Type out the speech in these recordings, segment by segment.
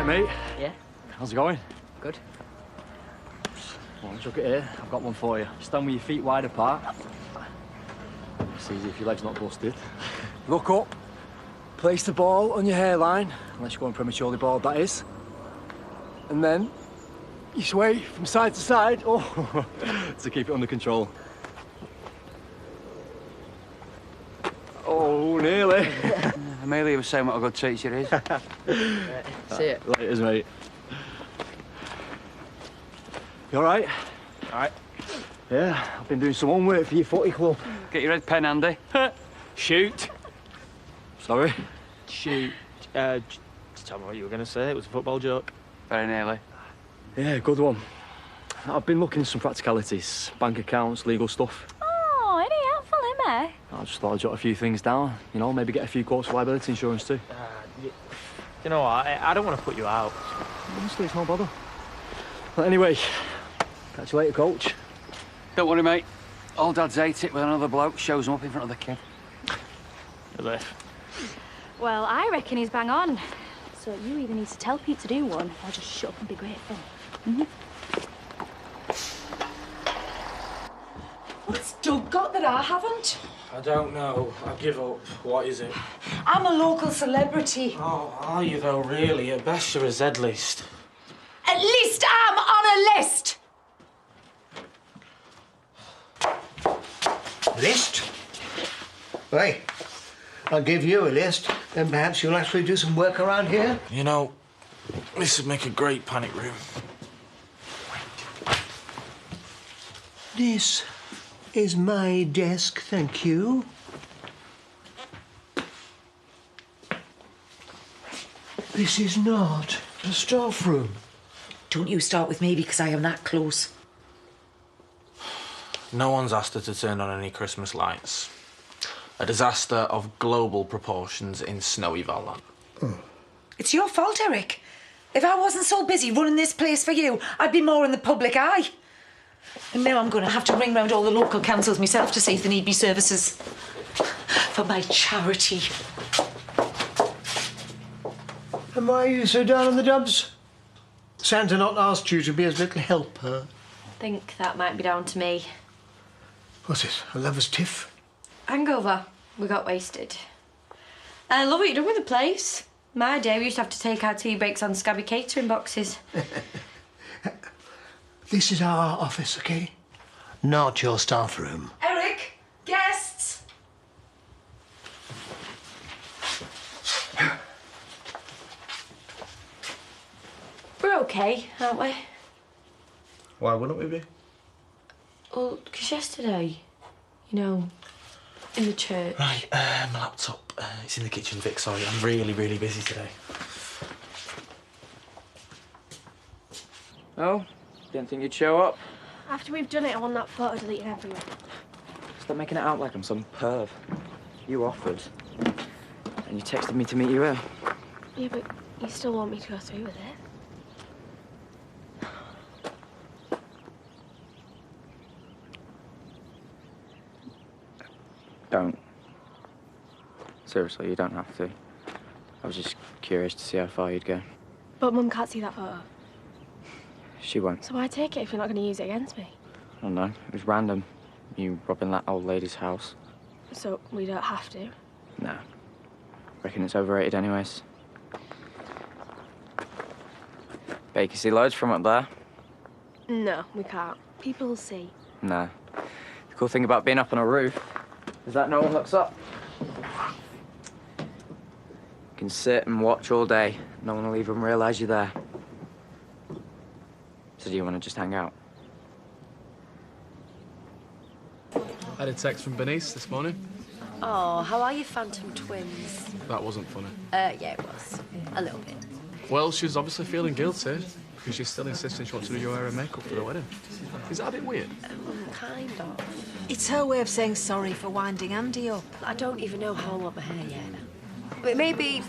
right, mate? Yeah. How's it going? Good. Well, look at here. I've got one for you. Stand with your feet wide apart. It's easy if your leg's not busted. Look up. Place the ball on your hairline, unless you're going prematurely bald, that is. And then you sway from side to side, to keep it under control. Oh, nearly. Amelia was saying what a good teacher is. See it. Laters, mate. You all right? All right. Yeah, I've been doing some homework for your footy club. Get your red pen handy. Shoot. Sorry? Shoot. Just tell me what you were going to say. It was a football joke. Very nearly. Yeah, good one. I've been looking at some practicalities, bank accounts, legal stuff. Oh, any helpful, him, eh? I just thought I'd jot a few things down. You know, maybe get a few quotes for liability insurance too. You know what? I don't want to put you out. Honestly, it's no bother. Well, anyway, catch you later, coach. Don't worry, mate. Old Dad's ate it when another bloke shows him up in front of the kid. Really? Well, I reckon he's bang on. So you either need to tell Pete to do one, or just shut up and be grateful. What's Doug got that I haven't? I don't know. I give up. What is it? I'm a local celebrity. Oh, are you though, really? At best, you're a Z-list. At least I'm on a list. List? Right. I'll give you a list, then perhaps you'll actually do some work around here. You know, this would make a great panic room. This is my desk, thank you. This is not a staff room. Don't you start with me because I am that close. No one's asked her to turn on any Christmas lights. A disaster of global proportions in snowy Valhalla. It's your fault, Eric. If I wasn't so busy running this place for you, I'd be more in the public eye. And now I'm going to have to ring round all the local councils myself to see if they need me services for my charity. And why are you so down on the dumps? Santa not asked you to be his little helper. I think that might be down to me. What's it, a lover's tiff? Hangover. We got wasted. I love what you've done with the place. My day, we used to have to take our tea breaks on scabby catering boxes. This is our office, OK? Not your staff room. Eric, guests. We're okay, aren't we? Why wouldn't we be? Well, because yesterday, you know, in the church... Right, my laptop. It's in the kitchen, Vic. Sorry, I'm really, really busy today. Oh, didn't think you'd show up. After we've done it, I want that photo deleted everywhere. Stop making it out like I'm some perv. You offered. And you texted me to meet you here. Yeah, but you still want me to go through with it? Don't. Seriously, you don't have to. I was just curious to see how far you'd go. But Mum can't see that photo. She won't. So why take it if you're not going to use it against me? I don't know. It was random. You robbing that old lady's house. So we don't have to? No. Reckon it's overrated anyways. Bet you can see loads from up there. No, we can't. People will see. No. The cool thing about being up on a roof is that no one looks up. You can sit and watch all day. No one will even realise you're there. So do you want to just hang out? I had a text from Bernice this morning. Oh, how are you, Phantom Twins? That wasn't funny. Yeah, it was. A little bit. Well, she's obviously feeling guilty because she's still insisting she wants to do your hair and makeup for the wedding. Is that a bit weird? Kind of. It's her way of saying sorry for winding Andy up. I don't even know how I want my hair yet. But maybe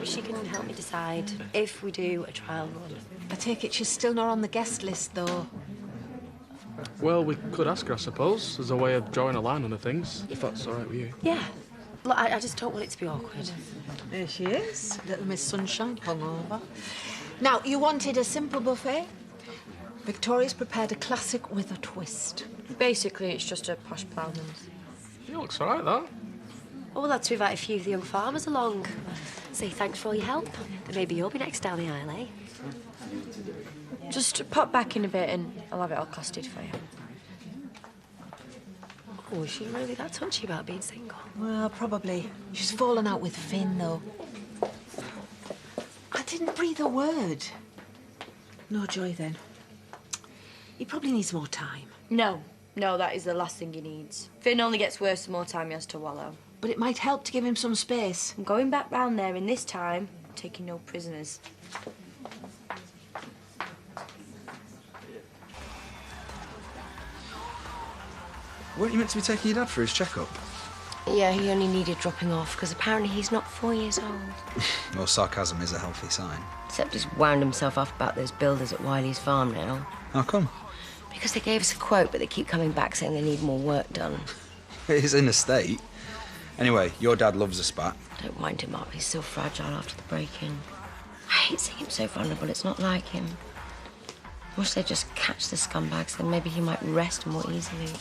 she can help me decide if we do a trial run. I take it she's still not on the guest list, though. Well, we could ask her, I suppose, as a way of drawing a line under things, if that's all right with you. Yeah. Look, I just don't want it to be awkward. There she is, little Miss Sunshine hungover. Now, you wanted a simple buffet? Victoria's prepared a classic with a twist. Basically, it's just a posh ploughman's. It looks all right, that. Oh, well, that's to invite a few of the young farmers along. Say thanks for all your help. And maybe you'll be next down the aisle, eh? Just pop back in a bit and I'll have it all costed for you. Oh, is she really that touchy about being single? Well, probably. She's fallen out with Finn, though. I didn't breathe a word. No joy, then. He probably needs more time. No, that is the last thing he needs. Finn only gets worse the more time he has to wallow. But it might help to give him some space. I'm going back round there, and this time, I'm taking no prisoners. Weren't you meant to be taking your dad for his checkup? Yeah, he only needed dropping off, because apparently he's not 4 years old. Well, sarcasm is a healthy sign. Except he's wound himself up about those builders at Wiley's farm now. How come? Because they gave us a quote, but they keep coming back saying they need more work done. He's in a state. Anyway, your dad loves a spat. Don't wind him up. He's still fragile after the break-in. I hate seeing him so vulnerable. It's not like him. I wish they'd just catch the scumbags, then maybe he might rest more easily.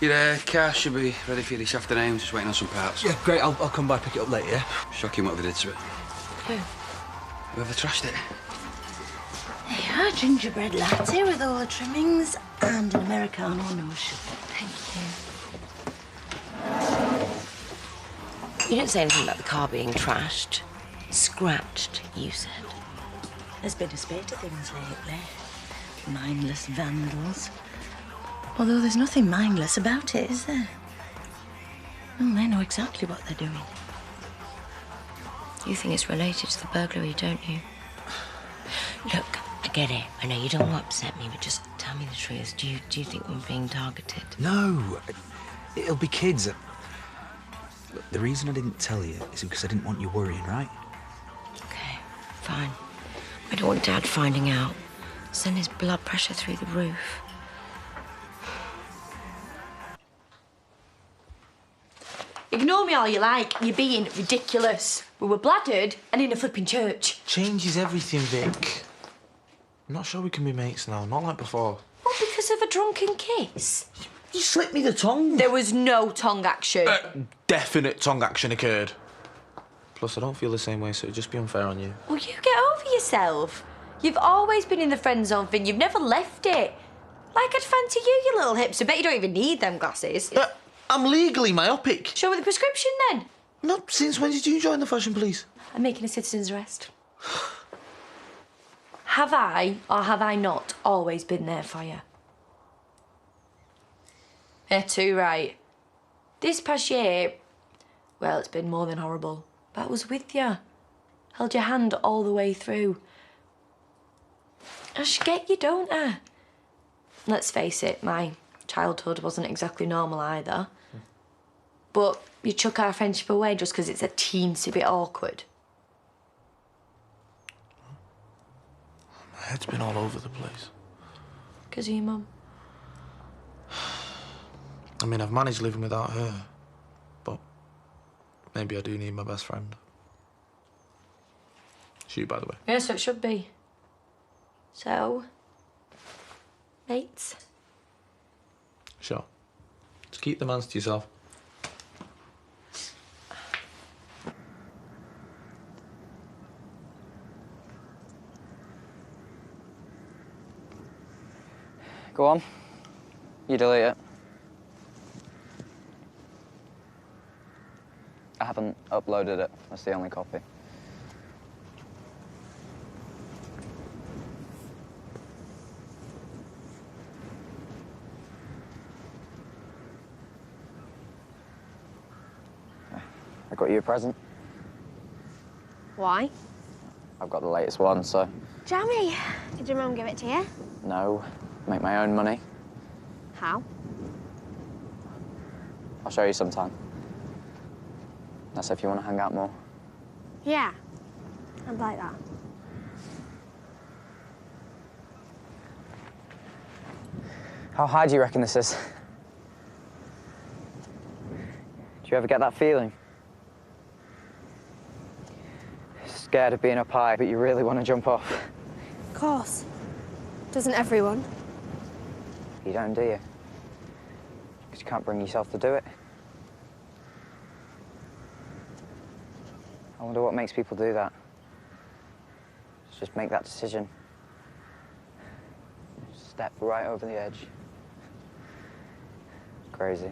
Your car should be ready for you this afternoon. Just waiting on some parts. Yeah, great. I'll come by, pick it up later, yeah? Shocking what they did to it. Who? Whoever trashed it. There you are, gingerbread latte with all the trimmings and an Americano, no sugar. Thank you. You didn't say anything about the car being trashed. Scratched, you said. There's been a spate of things lately. Mindless vandals. Although there's nothing mindless about it, is there? Well, they know exactly what they're doing. You think it's related to the burglary, don't you? Look, I get it. I know you don't want to upset me, but just tell me the truth. Do you think we're being targeted? No. It'll be kids. Look, the reason I didn't tell you is because I didn't want you worrying, right? Okay, fine. I don't want Dad finding out. Send his blood pressure through the roof. Ignore me all you like. You're being ridiculous. We were bladdered and in a flipping church. Changes everything, Vic. I'm not sure we can be mates now, not like before. Well, because of a drunken kiss. You slipped me the tongue. There was no tongue action. Definite tongue action occurred. Plus, I don't feel the same way, so it'd just be unfair on you. Well, you get over yourself. You've always been in the friend zone thing. You've never left it. Like I'd fancy you, you little hips. I bet you don't even need them glasses. I'm legally myopic. Show me the prescription, then. Not since when did you join the fashion police? I'm making a citizen's arrest. Have I, or have I not, always been there for you? Yeah, too right. This past year, well, it's been more than horrible. But I was with you. Held your hand all the way through. I should get you, don't I? Let's face it, my childhood wasn't exactly normal either. But you chuck our friendship away just because it's a teensy bit awkward. My head's been all over the place. Because of your mum. I mean, I've managed living without her. But maybe I do need my best friend. It's you, by the way. Yeah, so it should be. So, mates? Sure. Just keep the mans to yourself. Go on. You delete it. I haven't uploaded it. That's the only copy. I got you a present. Why? I've got the latest one, so... Jammy, did your mum give it to you? No. Make my own money. How? I'll show you sometime. That's if you want to hang out more. Yeah, I'd like that. How high do you reckon this is? Do you ever get that feeling? scared of being up high, but you really want to jump off. Of course. Doesn't everyone? You don't, do you? Because you can't bring yourself to do it. I wonder what makes people do that. Just make that decision. Step right over the edge. Crazy.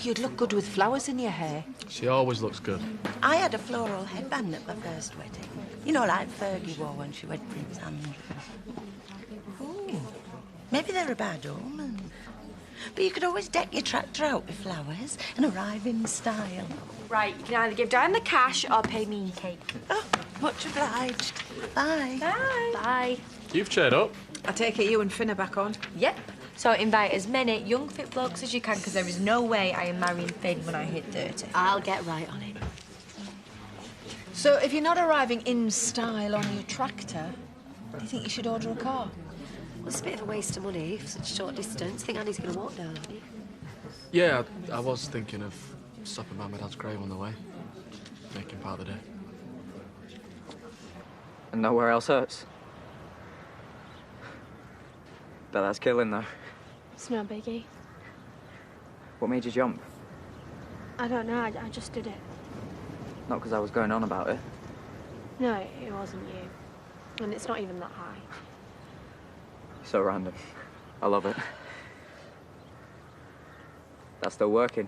You'd look good with flowers in your hair. She always looks good. I had a floral headband at my first wedding. You know, like Fergie wore when she wed Prince Andrew. Ooh, maybe they're a bad omen. But you could always deck your tractor out with flowers and arrive in style. Right, you can either give Diane the cash or pay me in cake. Oh, much obliged. Bye. Bye. Bye. You've cheered up. I take it you and Finn are back on? Yep. So invite as many young, fit blokes as you can, because there is no way I am marrying Finn when I hit 30. I'll get right on it. So if you're not arriving in style on your tractor, do you think you should order a car? Well, it's a bit of a waste of money for such a short distance. I think Annie's going to walk down, aren't you? Yeah, I was thinking of stopping by my dad's grave on the way. Making part of the day. And nowhere else hurts. Bet that's killing, though. It's no biggie. What made you jump? I don't know, I just did it. Not because I was going on about it. No, it wasn't you. And it's not even that high. So random. I love it. That's still working.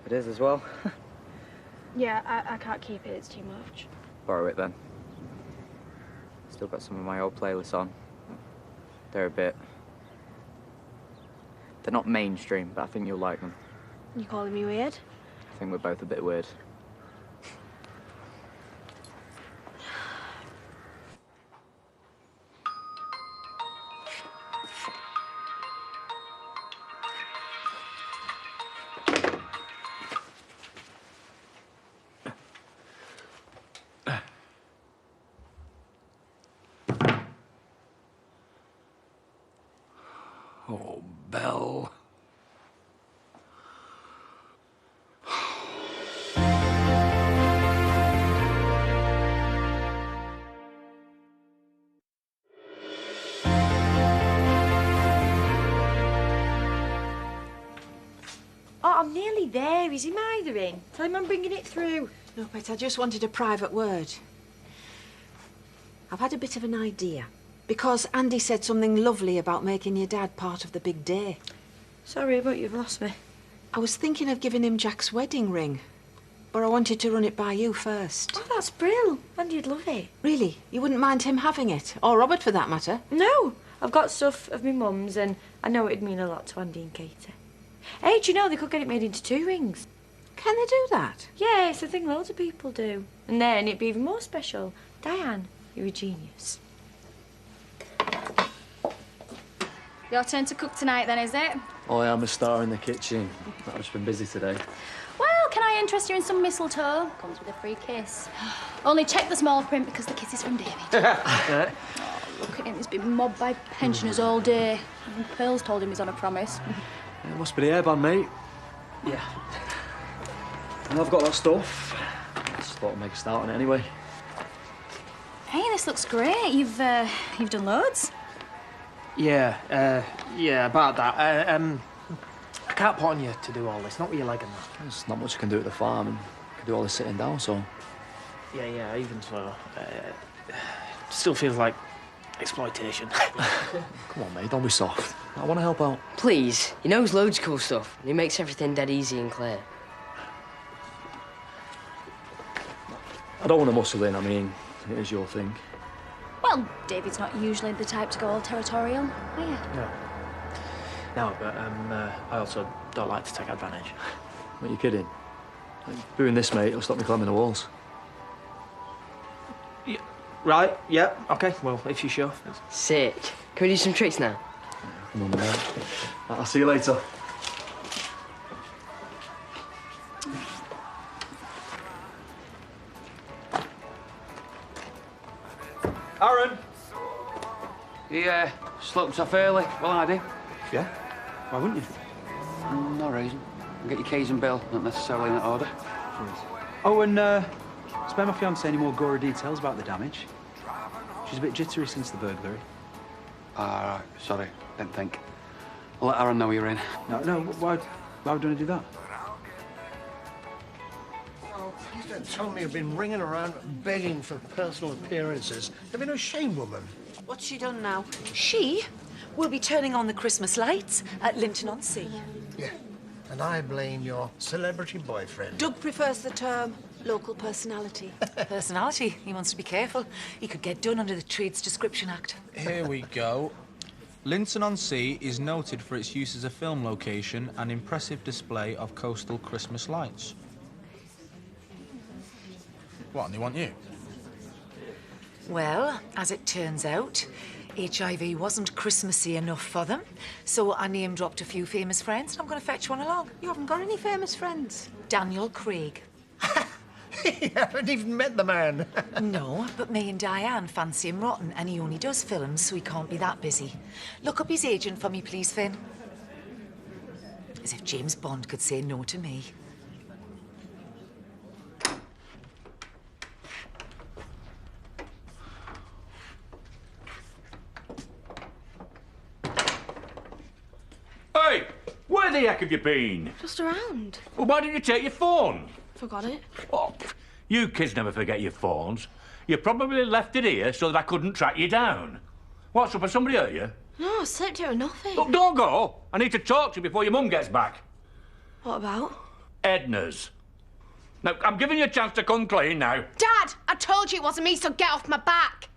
It is as well. Yeah, I can't keep it, it's too much. Borrow it then. Still got some of my old playlists on. They're a bit... They're not mainstream, but I think you'll like them. You calling me weird? I think we're both a bit weird. Oh, Belle. Oh, I'm nearly there. Is he mithering? Tell him I'm bringing it through. No, Pet, I just wanted a private word. I've had a bit of an idea. Because Andy said something lovely about making your dad part of the big day. Sorry, but you've lost me. I was thinking of giving him Jack's wedding ring. But I wanted to run it by you first. Oh, that's brilliant. Andy'd love it. Really? You wouldn't mind him having it? Or Robert, for that matter? No. I've got stuff of my mum's and I know it'd mean a lot to Andy and Katie. Hey, do you know they could get it made into 2 rings? Can they do that? Yeah, it's a thing loads of people do. And then it'd be even more special. Diane, you're a genius. Your turn to cook tonight, then, is it? Oh, yeah, I'm a star in the kitchen. I've just been busy today. Well, can I interest you in some mistletoe? Comes with a free kiss. Only check the small print because the kiss is from David. Oh, look at him. He's been mobbed by pensioners all day. And Pearl's told him he's on a promise. It must be the airband, mate. Yeah. And I've got that stuff. I just thought I'd make a start on it anyway. Hey, this looks great. You've done loads. Yeah, about that. I can't put on you to do all this, not with your leg and that. There's not much I can do at the farm, and I can do all this sitting down, so... Yeah, even so. Still feels like exploitation. Come on, mate, don't be soft. I want to help out. Please, he knows loads of cool stuff, and he makes everything dead easy and clear. I don't want to muscle in, I mean, it is your thing. Well, David's not usually the type to go all territorial, are you? No, but I also don't like to take advantage. What, you kidding? Like, doing this, mate, it'll stop me climbing the walls. Yeah, right, yeah, OK, well, if you're sure. Sick. Can we do some tricks now? Come on, mate. I'll see you later. He sloped off early. Well, I do. Yeah? Why wouldn't you? No reason. Get your keys and bill, not necessarily in that order. Oh, and spare my fiancée any more gory details about the damage. She's a bit jittery since the burglary. Right. Sorry. Didn't think. I'll let Aaron know you're in. No, why would you want to do that? Oh, please don't tell me you've been ringing around begging for personal appearances. Have you no shame, woman? What's she done now? She will be turning on the Christmas lights at Linton-on-Sea. Yeah. And I blame your celebrity boyfriend. Doug prefers the term local personality. Personality? He wants to be careful. He could get done under the Trades Description Act. Here we go. Linton-on-Sea is noted for its use as a film location and impressive display of coastal Christmas lights. What, and they want you? Well, as it turns out, HIV wasn't Christmassy enough for them, so I name-dropped a few famous friends, and I'm going to fetch one along. You haven't got any famous friends? Daniel Craig. You haven't even met the man. No, but me and Diane fancy him rotten, and he only does films, so he can't be that busy. Look up his agent for me, please, Finn. As if James Bond could say no to me. Hey, where the heck have you been? Just around. Well, why didn't you take your phone? Forgot it. Oh, you kids never forget your phones. You probably left it here so that I couldn't track you down. What's up? Has somebody hurt you? No, I slept here with nothing. Look, don't go. I need to talk to you before your mum gets back. What about? Edna's. Now, I'm giving you a chance to come clean now. Dad, I told you it wasn't me, so get off my back.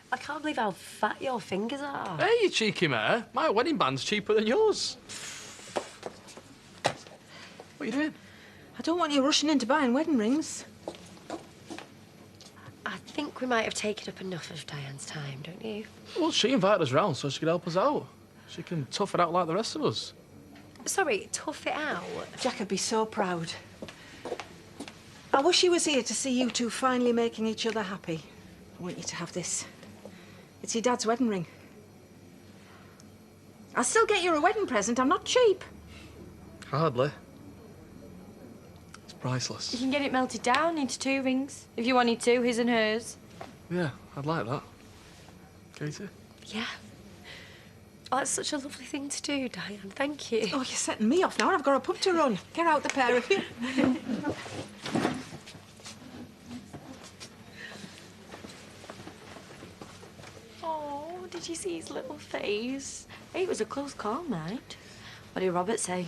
I can't believe how fat your fingers are. Hey, you cheeky mare. My wedding band's cheaper than yours. What are you doing? I don't want you rushing into buying wedding rings. I think we might have taken up enough of Diane's time, don't you? Well, she invited us round so she could help us out. She can tough it out like the rest of us. Sorry, tough it out? Jack would be so proud. I wish he was here to see you two finally making each other happy. I want you to have this. It's your dad's wedding ring. I'll still get you a wedding present. I'm not cheap. Hardly. It's priceless. You can get it melted down into 2 rings, if you wanted to, his and hers. Yeah, I'd like that. Katie? Yeah. Oh, that's such a lovely thing to do, Diane. Thank you. Oh, you're setting me off now. I've got a pub to run. Get out, the pair of you. Oh, did you see his little face? Hey, it was a close call, mate. What did Robert say?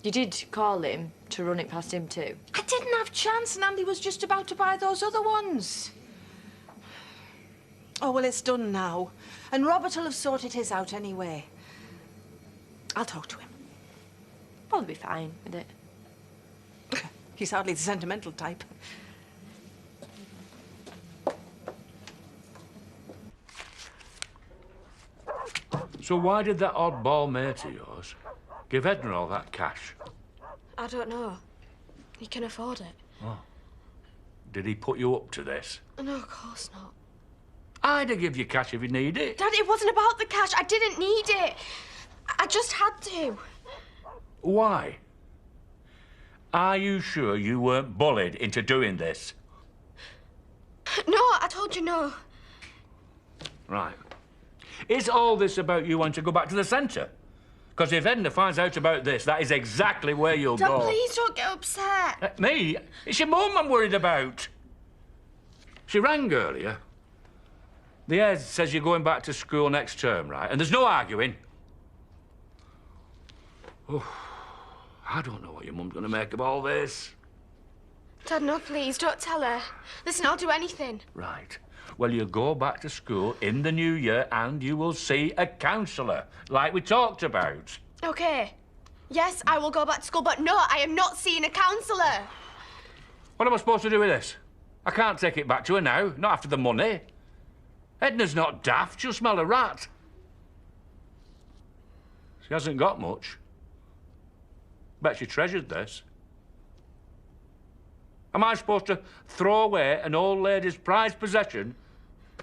You did call him to run it past him too? I didn't have chance, and Andy was just about to buy those other ones. Oh, well, it's done now. And Robert will have sorted his out anyway. I'll talk to him. Probably be fine with it. He's hardly the sentimental type. So why did that oddball mate of yours give Edna all that cash? I don't know. He can afford it. Oh. Did he put you up to this? No, of course not. I'd have give you cash if you need it. Dad, it wasn't about the cash. I didn't need it. I just had to. Why? Are you sure you weren't bullied into doing this? No, I told you no. Right. Is all this about you wanting to go back to the centre? Because if Edna finds out about this, that is exactly where you'll Dad, go. please don't get upset. Me? It's your mum I'm worried about. She rang earlier. The head says you're going back to school next term, right? And there's no arguing. Oh, I don't know what your mum's going to make of all this. Dad, no, please, don't tell her. Listen, I'll do anything. Right. Well, you go back to school in the new year and you will see a counsellor, like we talked about. Okay. Yes, I will go back to school, but no, I am not seeing a counsellor. What am I supposed to do with this? I can't take it back to her now, not after the money. Edna's not daft, she'll smell a rat. She hasn't got much. Bet she treasured this. Am I supposed to throw away an old lady's prized possession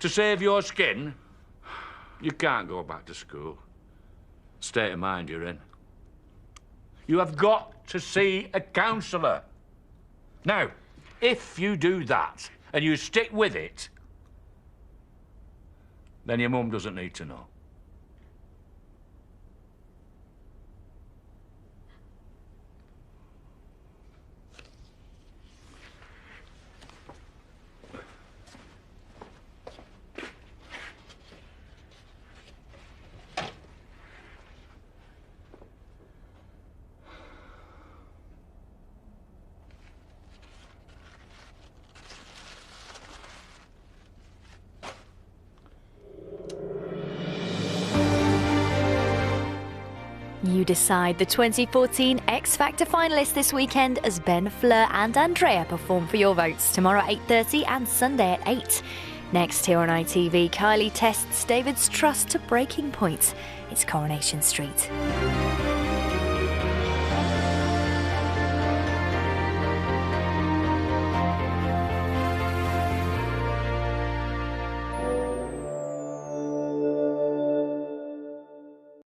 to save your skin? You can't go back to school. State of mind you're in. You have got to see a counsellor. Now, if you do that and you stick with it, then your mum doesn't need to know. You decide the 2014 X Factor finalists this weekend as Ben, Fleur and Andrea perform for your votes tomorrow at 8:30 and Sunday at 8. Next here on ITV, Kylie tests David's trust to breaking point. It's Coronation Street.